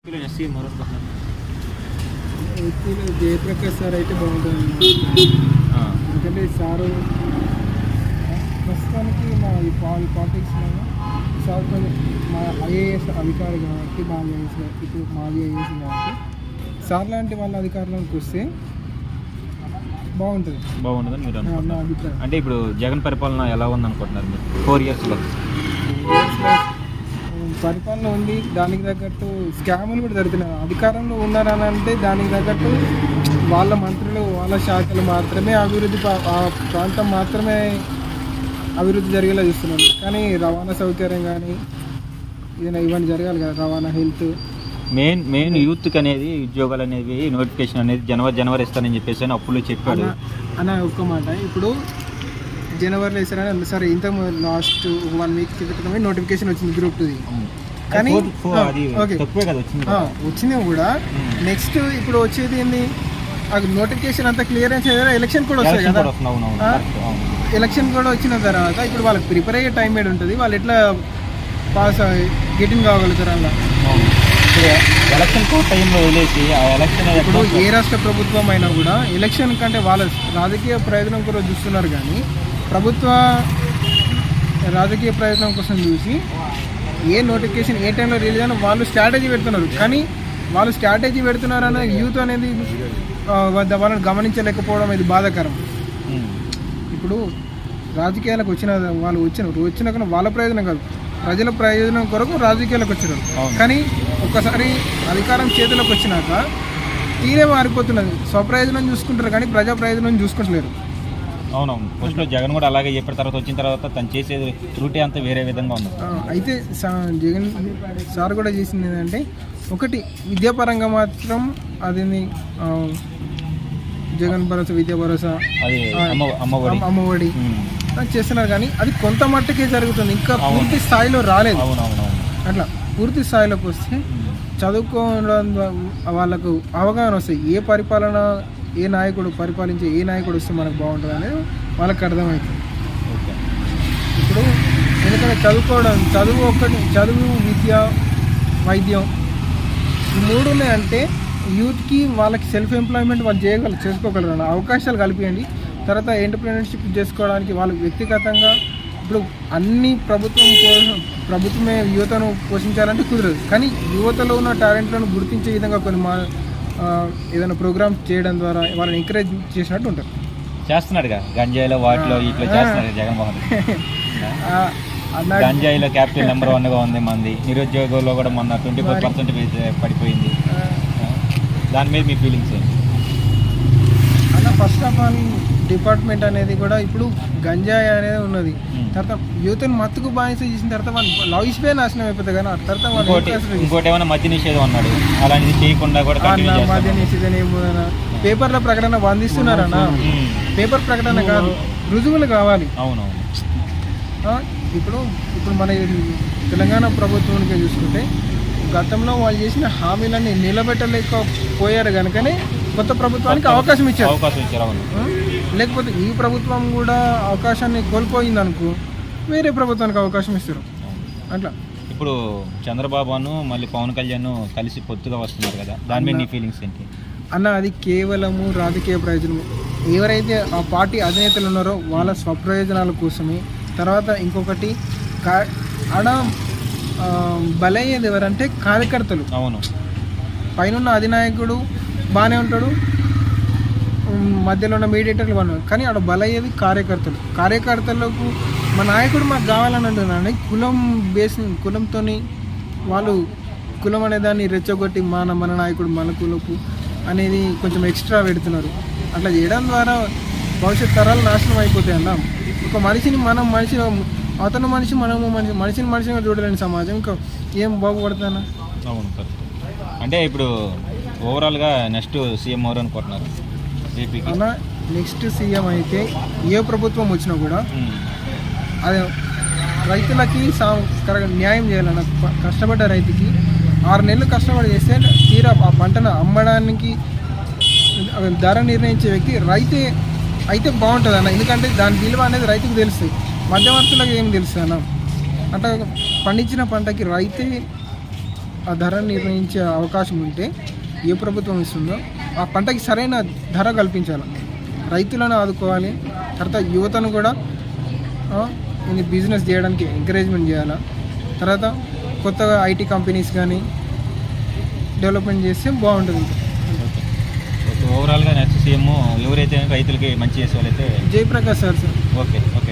ఏపీలో జయప్రకాష్ సార్ అయితే బాగుంటుంది. ఎందుకంటే సారు ప్రస్తుతానికి మా ఈ పాలిటిక్స్లో సార్ మా ఐఏఎస్ అధికారి కాబట్టి మాజీ ఐఏఎస్ ఇప్పుడు మాజీ ఐఏఎస్ కాబట్టి సార్ లాంటి వాళ్ళ అధికారంలోకి వస్తే బాగుంటుందని మీరు నా అభిప్రాయం. అంటే ఇప్పుడు జగన్ పరిపాలన ఎలా ఉంది అనుకుంటున్నారు మీరు 4 yearsలో? పరిపాలన ఉంది, దానికి తగ్గట్టు స్కాములు కూడా జరుగుతున్నాయి. అధికారంలో ఉన్నారని అంటే దానికి తగ్గట్టు వాళ్ళ మంత్రులు వాళ్ళ శాఖలు మాత్రమే అభివృద్ధి ఆ ప్రాంతం మాత్రమే అభివృద్ధి జరిగేలా చూస్తున్నారు. కానీ రవాణా సౌకర్యం కానీ ఇవన్నీ జరగాలి కదా, రవాణా, హెల్త్. మెయిన్ యూత్కి అనేది ఉద్యోగాలు అనేవి నోటిఫికేషన్ అనేది జనవరి ఇస్తానని చెప్పేసి అని అప్పుడు చెప్పాడు అన్న. ఒక్క మాట, ఇప్పుడు జనవరిలో ఇస్తారని సరే, ఇంత లాస్ట్ 1 week క్రితమే నోటిఫికేషన్ వచ్చింది గ్రూప్ 2ది. కానీ వచ్చింది కూడా నెక్స్ట్ ఇప్పుడు వచ్చేది ఏంది, నోటిఫికేషన్ అంతా క్లియరెన్స్ అయ్యారా, ఎలక్షన్ కూడా వస్తాయి కదా. ఎలక్షన్ కూడా వచ్చిన తర్వాత ఇప్పుడు వాళ్ళకి ప్రిపేర్ అయ్యే టైం ఏడు ఉంటుంది, వాళ్ళు ఎట్లా పాస్ గెటింగ్ కాగలుగుతారు అలా. ఎలక్షన్ టైంలో వదిలేసి ఆ ఎలక్షన్ ఇప్పుడు ఏ రాష్ట్ర ప్రభుత్వం అయినా కూడా ఎలక్షన్ కంటే వాళ్ళ రాజకీయ ప్రయోజనం కూడా చూస్తున్నారు. కానీ ప్రభుత్వ రాజకీయ ప్రయోజనం కోసం చూసి ఏ నోటిఫికేషన్ ఏ టైంలో రిలీజ్ అని వాళ్ళు స్ట్రాటజీ పెడుతున్నారు. కానీ వాళ్ళు స్ట్రాటజీ పెడుతున్నారు అనేది యూత్ అనేది వాళ్ళని గమనించలేకపోవడం ఇది బాధాకరం. ఇప్పుడు రాజకీయాలకు వచ్చినాక వాళ్ళ ప్రయోజనం కాదు, ప్రజల ప్రయోజనం కొరకు రాజకీయాలకు వచ్చారు. కానీ ఒక్కసారి అధికారం చేతిలోకి వచ్చినాక తీరే మారిపోతున్నది. స్వప్రయోజనం చూసుకుంటారు కానీ ప్రజా ప్రయోజనం చూసుకుంటలేరు. అవునవును, ఫస్ట్లో జగన్ కూడా అలాగే చెప్పిన తర్వాత వచ్చిన తర్వాత తను చేసేది రూటే అంతా వేరే విధంగా ఉంది. అయితే జగన్ సార్ కూడా చేసింది ఏంటంటే, ఒకటి విద్యాపరంగా మాత్రం అది జగన్ భరోసా, విద్యా భరోసా, అమ్మఒడి చేస్తున్నారు. కానీ అది కొంత మట్టుకే జరుగుతుంది, ఇంకా పూర్తి స్థాయిలో రాలేదు. అట్లా పూర్తి స్థాయిలోకి వస్తే చదువుకోవడం వాళ్ళకు అవగాహన వస్తాయి. ఏ పరిపాలన, ఏ నాయకుడు పరిపాలించే ఏ నాయకుడు వస్తే మనకు బాగుంటుంది అనేది వాళ్ళకి అర్థమవుతుంది. ఇప్పుడు ఎందుకంటే చదువు, విద్య, వైద్యం ఈ 3 ఉన్నాయంటే యూత్కి వాళ్ళకి సెల్ఫ్ ఎంప్లాయ్మెంట్ వాళ్ళు చేసుకోగలరు. అవకాశాలు కల్పించండి. తర్వాత ఎంటర్‌ప్రెన్యూర్‌షిప్ చేసుకోవడానికి వాళ్ళు వ్యక్తిగతంగా ఇప్పుడు అన్ని ప్రభుత్వమే యువతను పోషించాలంటే కుదరదు. కానీ యువతలో ఉన్న టాలెంట్లను గుర్తించే విధంగా కొన్ని ఏదైనా ప్రోగ్రామ్ చేయడం ద్వారా వాళ్ళని ఎంకరేజ్ చేసినట్టు ఉంటారు. చేస్తున్నాడుగా గంజాయిలో వాటిలో ఇట్లా చేస్తున్నాడు జగన్మోహన్. గంజాయిలో క్యాపిటల్ నెంబర్ 1గా ఉంది మంది. నిరుద్యోగంలో కూడా మొన్న 24% పడిపోయింది. దాని మీద మీ ఫీలింగ్స్ ఏంటి అన్న? ఫస్ట్ ఆఫ్ ఆల్ డిపార్ట్మెంట్ అనేది కూడా ఇప్పుడు గంజాయి అనేది ఉన్నది. తర్వాత యూత్ని మత్తుకు బానిస చేసిన తర్వాత వాళ్ళు లైఫ్ పే నాశనం అయిపోతుంది. కానీ తర్వాత ఇంకోటి ఏమైనా మద్య నిషేధం అన్నాడు, అలాంటిది చేయకుండా కూడా మద్య నిషేధం ఏమోదన్నా పేపర్ల ప్రకటన అందిస్తున్నారన్న. పేపర్ ప్రకటన కాదు, రుజువులు కావాలి. అవునవును. ఇప్పుడు మన తెలంగాణ ప్రభుత్వానికి చూసుకుంటే గతంలో వాళ్ళు చేసిన హామీలన్నీ నిలబెట్టలేకపోయారు కనుకనే కొత్త ప్రభుత్వానికి అవకాశం ఇచ్చారు. లేకపోతే ఈ ప్రభుత్వం కూడా అవకాశాన్ని కోల్పోయింది అనుకో, వేరే ప్రభుత్వానికి అవకాశం ఇస్తారు. అట్లా ఇప్పుడు చంద్రబాబును మళ్ళీ పవన్ కళ్యాణ్ కలిసి పొత్తుగా వస్తున్నారు కదా, దాని మీద నీ ఫీలింగ్స్ ఏంటి అన్న? అది కేవలము రాజకీయ ప్రయోజనం. ఎవరైతే ఆ పార్టీ అధినేతలు ఉన్నారో వాళ్ళ స్వప్రయోజనాల కోసమే. తర్వాత ఇంకొకటి ఆడ బలయ్యేది ఎవరంటే కార్యకర్తలు. అవును, పైన అధినాయకుడు బాగానే ఉంటాడు, మధ్యలో ఉన్న మీడియేటర్లు బాగా, కానీ ఆడ బలయ్యేది కార్యకర్తలకు మా నాయకుడు మాకు కావాలని అంటున్నాను. కులంతో వాళ్ళు కులం అనే దాన్ని రెచ్చగొట్టి మన నాయకుడు మన కులపు అనేది కొంచెం ఎక్స్ట్రా పెడుతున్నారు. అట్లా చేయడం ద్వారా భవిష్యత్ తరాలు నాశనం అయిపోతాయి అన్న. ఒక మనిషిని అతను మనిషి మనము మనిషిగా చూడలేని సమాజం ఇంకా ఏం బాగుపడుతుందన్న? అవును, అంటే ఇప్పుడు ఓవరాల్గా నెక్స్ట్ సీఎం ఎవరు అనుకుంటున్నారు అన్న? నెక్స్ట్ సీఎం అయితే ఏ ప్రభుత్వం వచ్చినా కూడా అది రైతులకి న్యాయం చేయాలన్న. కష్టపడ్డ రైతుకి 6 నెలలు కష్టపడి చేస్తే తీరా ఆ పంటను అమ్మడానికి ధర నిర్ణయించే వ్యక్తి రైతే అయితే బాగుంటుంది అన్న. ఎందుకంటే దాని విలువ అనేది రైతుకు తెలుస్తుంది, మధ్యవర్తులకు ఏం తెలుస్తుంది అన్న. అట్లా పండించిన పంటకి రైతే ఆ ధర నిర్ణయించే అవకాశం ఉంటే ఏ ప్రభుత్వం ఇస్తుందో ఆ పంటకి సరైన ధర కల్పించాలి, రైతులను ఆదుకోవాలి. తర్వాత యువతను కూడా ఇది బిజినెస్ చేయడానికి ఎంకరేజ్మెంట్ చేయాలి. తర్వాత కొత్తగా ఐటీ కంపెనీస్ కానీ డెవలప్మెంట్ చేస్తే బాగుంటుంది. ఓవరాల్గా నెక్స్ట్ సీఎం ఎవరైతే రైతులకి మంచి చేసే వాళ్ళైతే జయప్రకాష్ సార్. Okay okay.